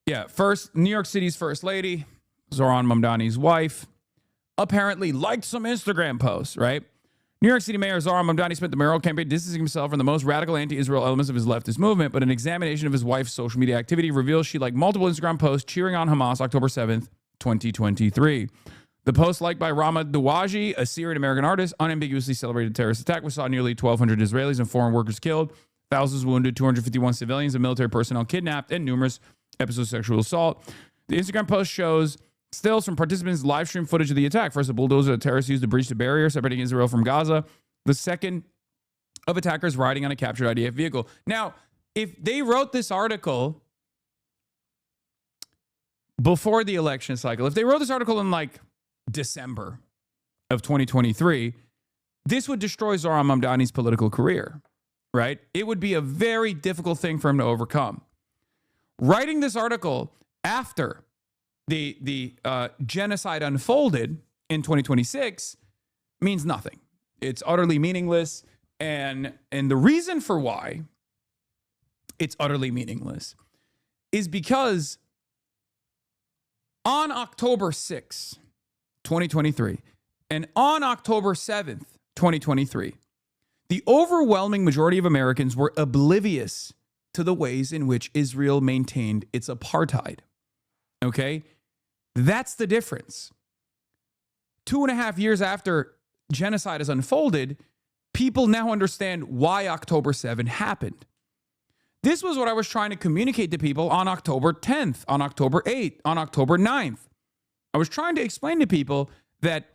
Yeah, New York City's first lady, Zohran Mamdani's wife, apparently liked some Instagram posts, right? New York City Mayor Zohran Mamdani spent the mayoral campaign distancing himself from the most radical anti-Israel elements of his leftist movement, but an examination of his wife's social media activity reveals she liked multiple Instagram posts cheering on Hamas October 7th, 2023. The post, liked by Rama Duwaji, a Syrian-American artist, unambiguously celebrated a terrorist attack which saw nearly 1,200 Israelis and foreign workers killed, thousands wounded, 251 civilians and military personnel kidnapped, and numerous episodes of sexual assault. The Instagram post shows stills from participants' live stream footage of the attack. First, a bulldozer that terrorists used to breach the barrier separating Israel from Gaza. The second of attackers riding on a captured IDF vehicle. Now, if they wrote this article before the election cycle, if they wrote this article in like December of 2023, this would destroy Zohran Mamdani's political career, right? It would be a very difficult thing for him to overcome. Writing this article after the genocide unfolded in 2026 means nothing. It's utterly meaningless. And the reason for why it's utterly meaningless is because on October 6th, 2023, and on October 7th, 2023, the overwhelming majority of Americans were oblivious to the ways in which Israel maintained its apartheid. Okay? That's the difference. 2.5 years after genocide has unfolded, people now understand why October 7 happened. This was what I was trying to communicate to people on October 10th, on October 8th, on October 9th. I was trying to explain to people that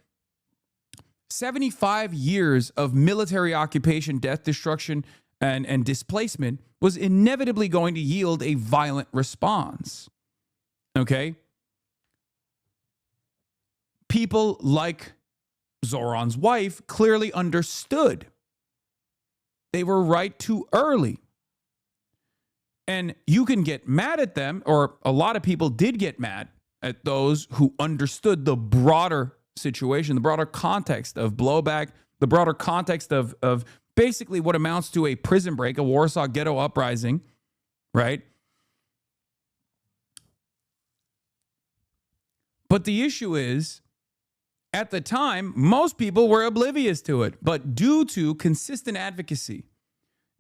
75 years of military occupation, death, destruction, and displacement was inevitably going to yield a violent response. Okay? People like Zohran's wife clearly understood. They were right too early. And you can get mad at them, or a lot of people did get mad at those who understood the broader situation, the broader context of blowback, the broader context of basically what amounts to a prison break, a Warsaw Ghetto uprising, right? But the issue is, at the time, most people were oblivious to it. But due to consistent advocacy,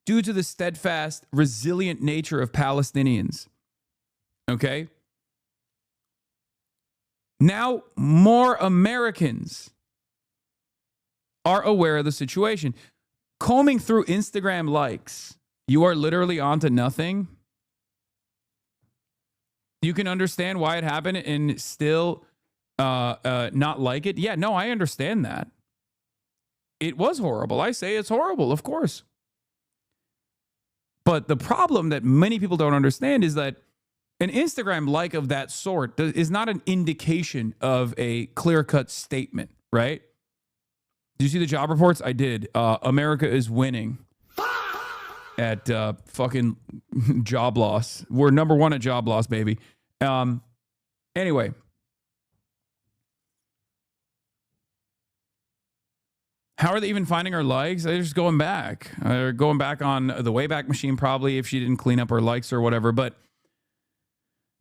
due to the steadfast, resilient nature of Palestinians, okay? Now more Americans are aware of the situation. Combing through Instagram likes, you are literally onto nothing. You can understand why it happened and still not like it. Yeah, no, I understand that. It was horrible. I say it's horrible, of course. But the problem that many people don't understand is that an Instagram like of that sort is not an indication of a clear-cut statement, right? Did you see the job reports? I did. America is winning at fucking job loss. We're number one at job loss, baby. Anyway. How are they even finding her likes? They're just going back. They're going back on the Wayback Machine probably if she didn't clean up her likes or whatever. But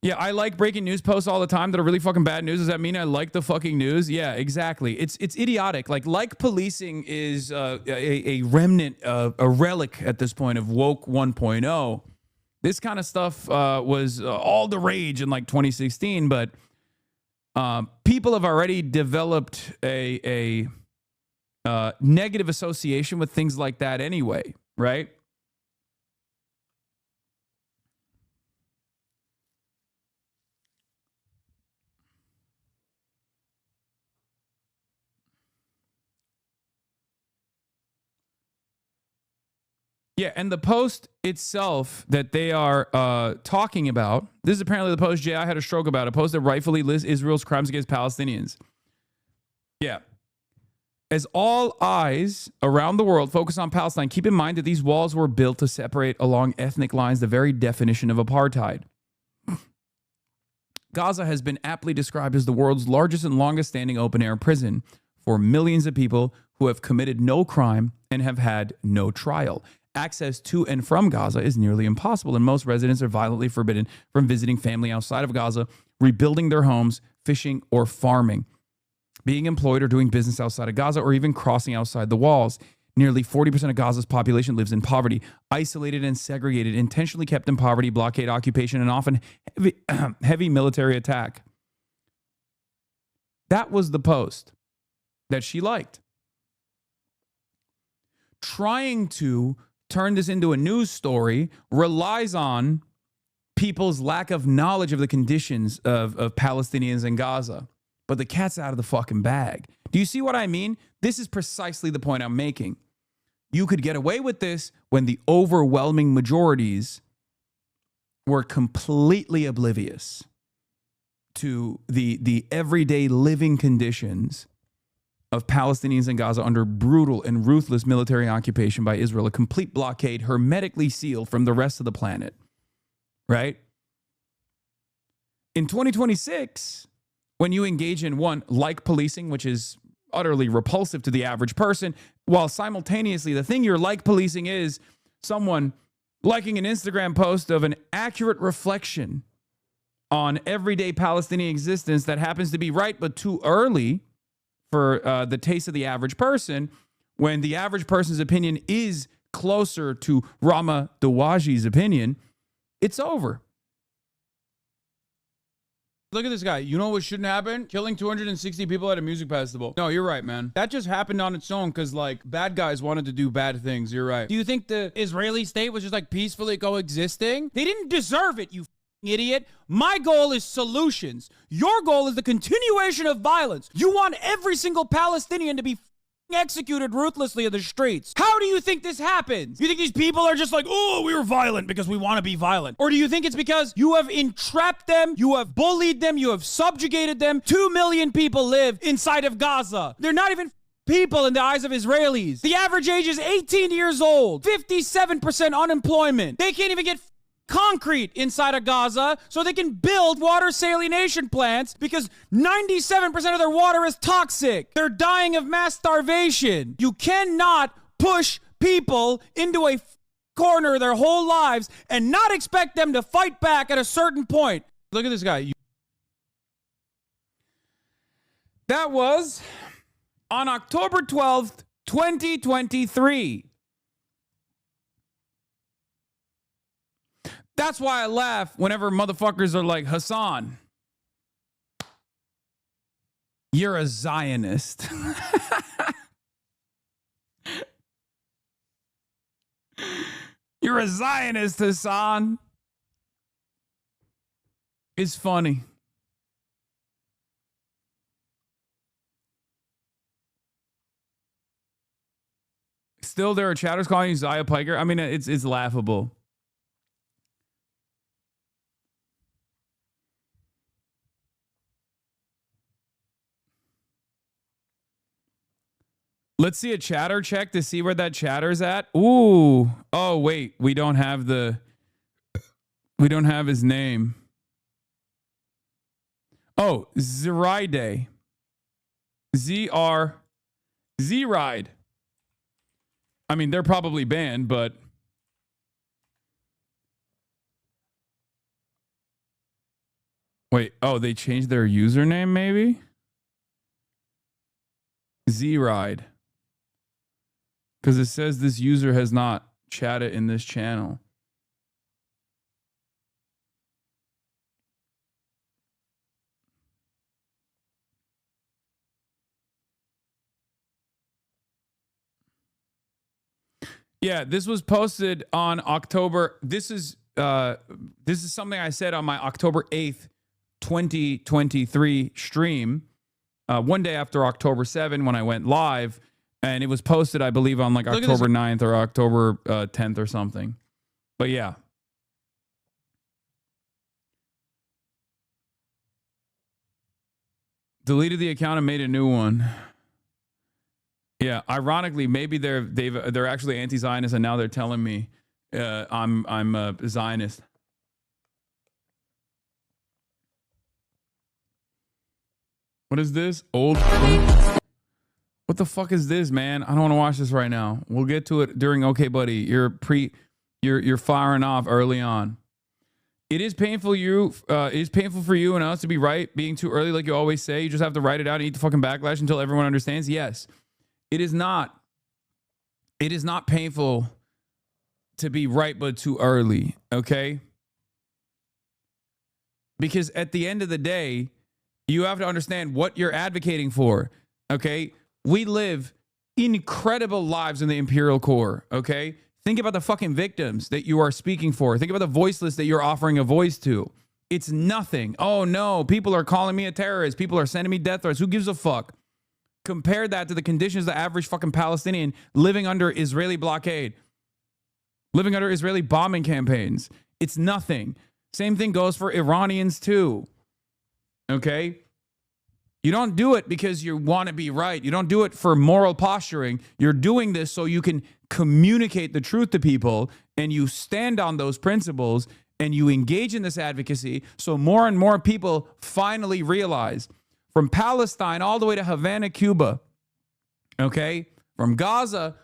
yeah, I like breaking news posts all the time that are really fucking bad news. Does that mean I like the fucking news? Yeah, exactly. It's idiotic. Like policing is a remnant, a relic at this point of woke 1.0. This kind of stuff was all the rage in like 2016, but people have already developed a negative association with things like that anyway, right? Yeah, and the post itself that they are talking about, this is apparently the post J.I. had a stroke about, a post that rightfully lists Israel's crimes against Palestinians. Yeah. As all eyes around the world focus on Palestine, keep in mind that these walls were built to separate along ethnic lines, the very definition of apartheid. Gaza has been aptly described as the world's largest and longest standing open-air prison for millions of people who have committed no crime and have had no trial. access to and from Gaza is nearly impossible, and most residents are violently forbidden from visiting family outside of Gaza, rebuilding their homes, fishing, or farming, being employed or doing business outside of Gaza, or even crossing outside the walls. Nearly 40% of Gaza's population lives in poverty, isolated and segregated, intentionally kept in poverty, blockade, occupation, and often heavy military attack. That was the post that she liked. Trying to turn this into a news story relies on people's lack of knowledge of the conditions of Palestinians in Gaza. But the cat's out of the fucking bag. Do you see what I mean? This is precisely the point I'm making. You could get away with this when the overwhelming majorities were completely oblivious to the everyday living conditions of Palestinians in Gaza under brutal and ruthless military occupation by Israel, a complete blockade hermetically sealed from the rest of the planet, right? In 2026, when you engage in one, like policing, which is utterly repulsive to the average person, while simultaneously the thing you're like policing is someone liking an Instagram post of an accurate reflection on everyday Palestinian existence that happens to be right but too early for the taste of the average person, when the average person's opinion is closer to Rama Duwaji's opinion, it's over. Look at this guy. You know what shouldn't happen? Killing 260 people at a music festival. No, you're right, man. That just happened on its own because, like, bad guys wanted to do bad things. You're right. Do you think the Israeli state was just, like, peacefully coexisting? They didn't deserve it, you idiot. My goal is solutions. Your goal is the continuation of violence. You want every single Palestinian to be executed ruthlessly in the streets. How do you think this happens? You think these people are just like, oh, we were violent because we want to be violent? Or do you think it's because you have entrapped them, you have bullied them, you have subjugated them? 2 million people live inside of Gaza. They're not even people in the eyes of Israelis. The average age is 18 years old, 57% unemployment. They can't even get concrete inside of Gaza so they can build water salination plants because 97% of their water is toxic. They're dying of mass starvation. You cannot push people into a corner their whole lives and not expect them to fight back at a certain point. Look at this guy. That was on October 12th, 2023. That's why I laugh whenever motherfuckers are like, Hassan, you're a Zionist. You're a Zionist, Hassan. It's funny. Still, there are chatters calling you Zaya Piker. I mean, it's laughable. Let's see a chatter check to see where that chatter's at. Ooh. Oh, wait. We don't have his name. Oh, Zride. Z-R-Z-Ride. I mean, they're probably banned, but wait. Oh, they changed their username, maybe? Z-Ride. Because it says this user has not chatted in this channel. Yeah, this was posted on October. This is something I said on my October 8th, 2023 stream. One day after October 7 when I went live. And it was posted, I believe, on like October 9th or October 10th or something. But yeah. Deleted the account and made a new one. Yeah, ironically, maybe they're actually anti-Zionist and now they're telling me I'm a Zionist. What is this? Old What the fuck is this, man? I don't want to watch this right now. We'll get to it during Okay Buddy. You're firing off early on. It is painful for you and us to be right, being too early, like you always say. You just have to write it out and eat the fucking backlash until everyone understands. Yes. It is not painful to be right, but too early. Okay? Because at the end of the day, you have to understand what you're advocating for. Okay? We live incredible lives in the imperial core. Okay? Think about the fucking victims that you are speaking for. Think about the voiceless that you're offering a voice to. It's nothing. Oh no, people are calling me a terrorist. People are sending me death threats. Who gives a fuck? Compare that to the conditions of the average fucking Palestinian living under Israeli blockade, living under Israeli bombing campaigns. It's nothing. Same thing goes for Iranians too. Okay? You don't do it because you want to be right. You don't do it for moral posturing. You're doing this so you can communicate the truth to people, and you stand on those principles, and you engage in this advocacy so more and more people finally realize, from Palestine all the way to Havana, Cuba, okay? From Gaza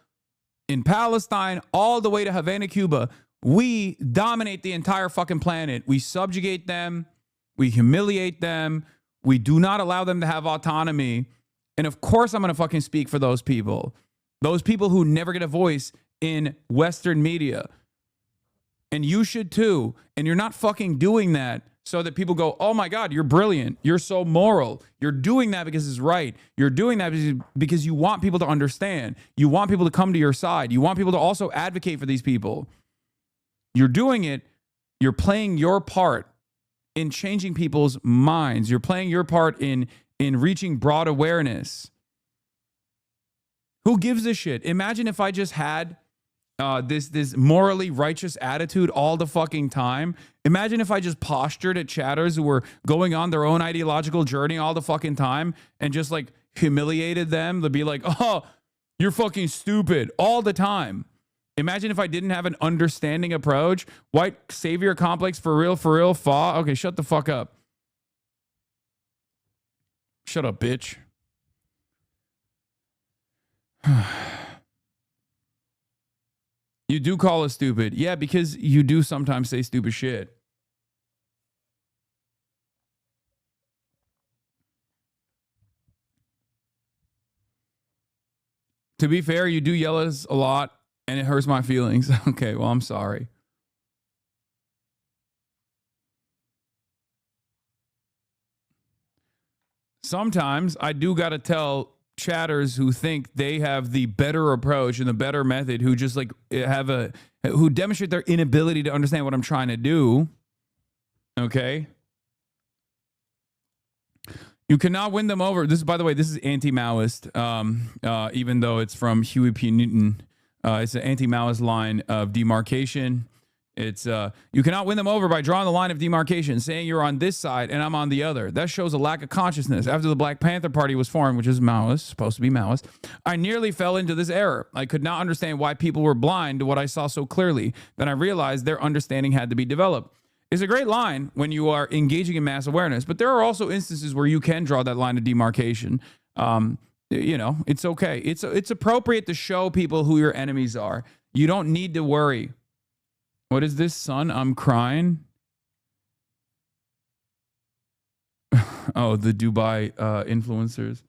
in Palestine all the way to Havana, Cuba, we dominate the entire fucking planet. We subjugate them. We humiliate them. We do not allow them to have autonomy. And of course, I'm going to fucking speak for those people who never get a voice in Western media. And you should too. And you're not fucking doing that so that people go, oh my God, you're brilliant. You're so moral. You're doing that because it's right. You're doing that because you want people to understand. You want people to come to your side. You want people to also advocate for these people. You're doing it. You're playing your part in changing people's minds. You're playing your part in reaching broad awareness. Who gives a shit? Imagine if I just had this morally righteous attitude all the fucking time. Imagine if I just postured at chatters who were going on their own ideological journey all the fucking time and just like humiliated them to be like, oh, you're fucking stupid all the time. Imagine if I didn't have an understanding approach. White savior complex, for real, fa. Okay, shut the fuck up. Shut up, bitch. You do call us stupid. Yeah, because you do sometimes say stupid shit. To be fair, you do yell at us a lot, and it hurts my feelings. Okay, well, I'm sorry. Sometimes I do got to tell chatters who think they have the better approach and the better method, who just like who demonstrate their inability to understand what I'm trying to do. Okay. You cannot win them over. This is, by the way, this is anti-Maoist, even though it's from Huey P. Newton. It's an anti-Maoist line of demarcation. It's you cannot win them over by drawing the line of demarcation, saying you're on this side and I'm on the other. That shows a lack of consciousness. After the Black Panther Party was formed, which is Maoist, supposed to be Maoist, I nearly fell into this error. I could not understand why people were blind to what I saw so clearly. Then I realized their understanding had to be developed. It's a great line when you are engaging in mass awareness, but there are also instances where you can draw that line of demarcation. You know, it's okay. It's appropriate to show people who your enemies are. You don't need to worry. What is this, son? I'm crying. Oh, the Dubai influencers.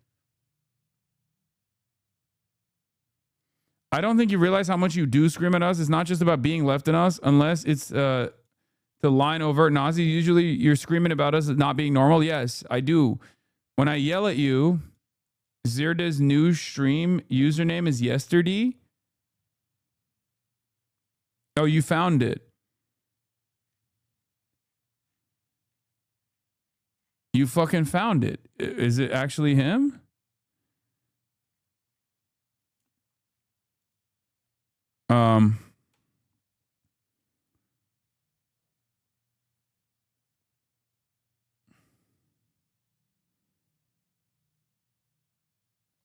I don't think you realize how much you do scream at us. It's not just about being left in us, unless it's the line overt Nazi. Usually you're screaming about us not being normal. Yes, I do. When I yell at you, Zirda's new stream username is yesterday. Oh, you found it. You fucking found it. Is it actually him?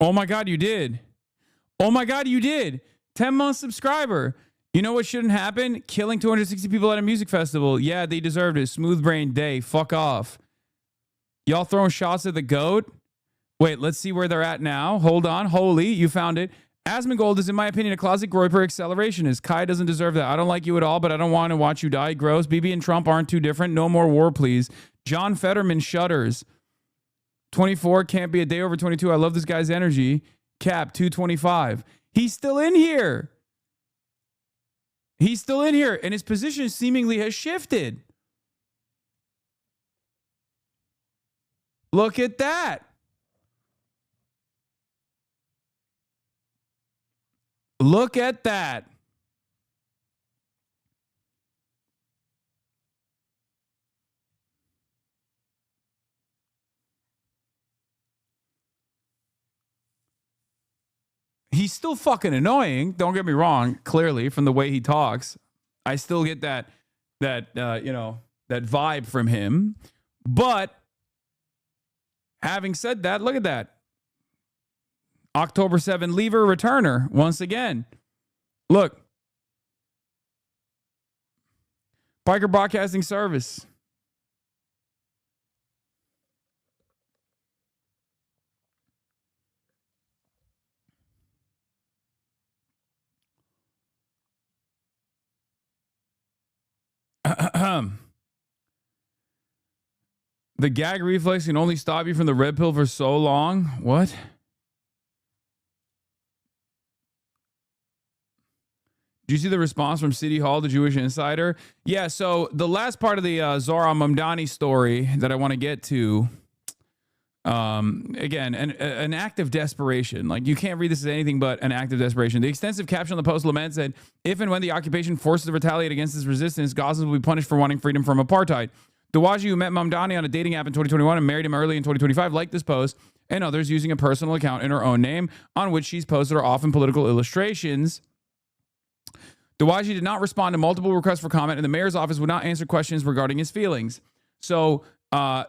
Oh my God, you did. Oh my God, you did. 10-month subscriber. You know what shouldn't happen? Killing 260 people at a music festival. Yeah, they deserved it. Smooth brain day. Fuck off. Y'all throwing shots at the GOAT? Wait, let's see where they're at now. Hold on. Holy, you found it. Asmongold is, in my opinion, a closet Groyper accelerationist. Kai doesn't deserve that. I don't like you at all, but I don't want to watch you die. Gross. BB and Trump aren't too different. No more war, please. John Fetterman shudders. 24 can't be a day over 22. I love this guy's energy. Cap 225. He's still in here. He's still in here, and his position seemingly has shifted. Look at that. Look at that. He's still fucking annoying. Don't get me wrong. Clearly, from the way he talks, I still get that vibe from him. But having said that, look at that. October 7 leaver returner once again. Look. Biker Broadcasting Service. The gag reflex can only stop you from the red pill for so long. What? Did you see the response from City Hall, the Jewish Insider? Yeah, so the last part of the Zohran Mamdani story that I want to get to, again, an act of desperation. Like, you can't read this as anything but an act of desperation. The extensive caption on the post lament said, if and when the occupation forces to retaliate against this resistance, Gazans will be punished for wanting freedom from apartheid. Duwaji, who met Mamdani on a dating app in 2021 and married him early in 2025, liked this post, and others using a personal account in her own name on which she's posted her often political illustrations. Duwaji did not respond to multiple requests for comment, and the mayor's office would not answer questions regarding his feelings. So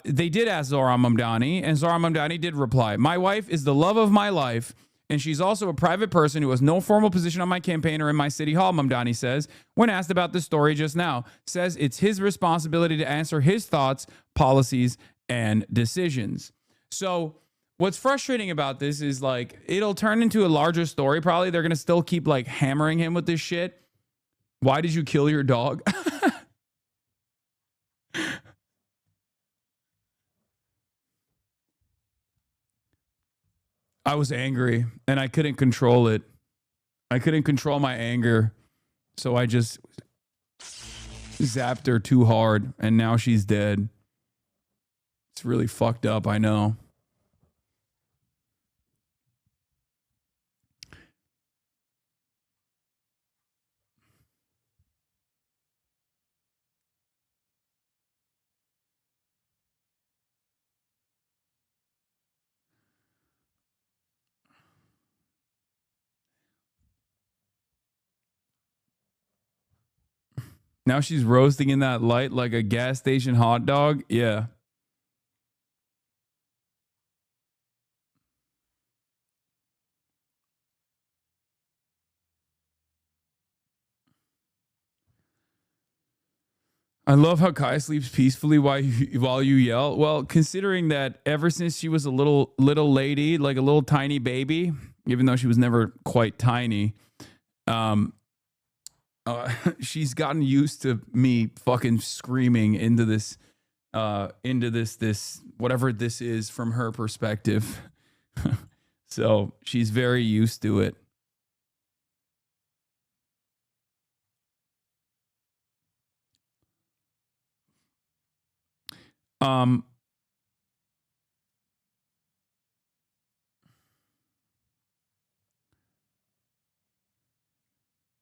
they did ask Zohran Mamdani, and Zohran Mamdani did reply. My wife is the love of my life, and she's also a private person who has no formal position on my campaign or in my city hall, Mamdani says, when asked about this story just now. Says it's his responsibility to answer his thoughts, policies, and decisions. So what's frustrating about this is, like, it'll turn into a larger story. Probably they're going to still keep, like, hammering him with this shit. Why did you kill your dog? I was angry and I couldn't control it. I couldn't control my anger. So I just zapped her too hard and now she's dead. It's really fucked up, I know. Now she's roasting in that light like a gas station hot dog. Yeah. I love how Kai sleeps peacefully while you yell. Well, considering that ever since she was a little lady, like a little tiny baby, even though she was never quite tiny, she's gotten used to me fucking screaming into this whatever this is from her perspective. So she's very used to it.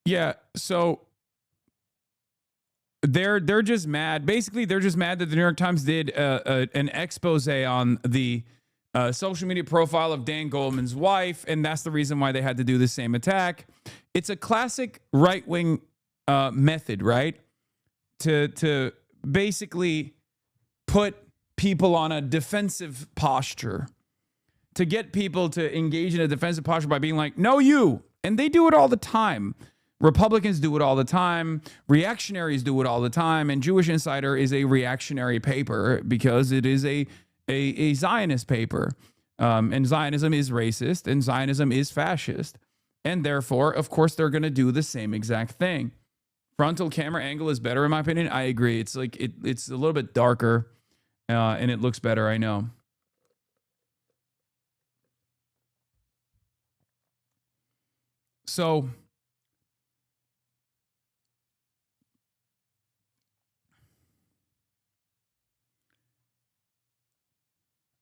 Yeah, so they're just mad. Basically, they're just mad that the New York Times did an expose on the social media profile of Dan Goldman's wife, and that's the reason why they had to do the same attack. It's a classic right-wing method, right? To basically put people on a defensive posture, to get people to engage in a defensive posture by being like, no, you. And they do it all the time. Republicans do it all the time. Reactionaries do it all the time. And Jewish Insider is a reactionary paper because it is a Zionist paper. And Zionism is racist, and Zionism is fascist. And therefore, of course, they're going to do the same exact thing. Frontal camera angle is better, in my opinion. I agree. It's like it's a little bit darker, and it looks better. I know. So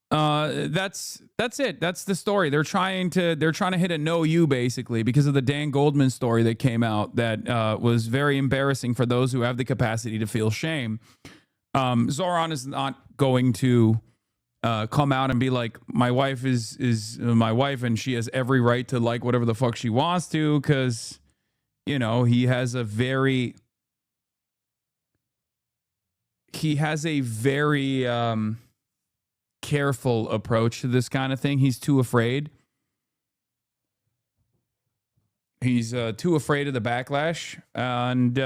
that's it. That's the story. They're trying to hit a no you basically because of the Dan Goldman story that came out that was very embarrassing for those who have the capacity to feel shame. Zoran is not going to come out and be like, my wife is my wife and she has every right to like whatever the fuck she wants to, because he has a very careful approach to this kind of thing. He's too afraid. He's too afraid of the backlash. And,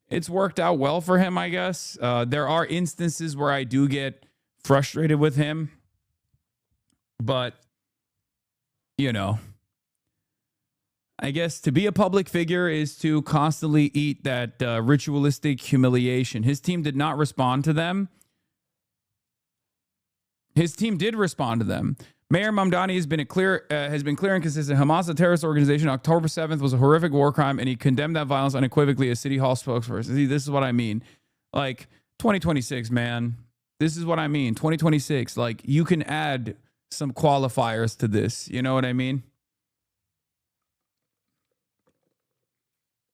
it's worked out well for him, I guess. There are instances where I do get frustrated with him. But, I guess to be a public figure is to constantly eat that ritualistic humiliation. His team did not respond to them. His team did respond to them. Mayor Mamdani has been clear and consistent. Hamas, a terrorist organization, October 7th was a horrific war crime, and he condemned that violence unequivocally as City Hall spokesperson. See, this is what I mean. Like, 2026, man. This is what I mean. 2026. Like, you can add some qualifiers to this. You know what I mean?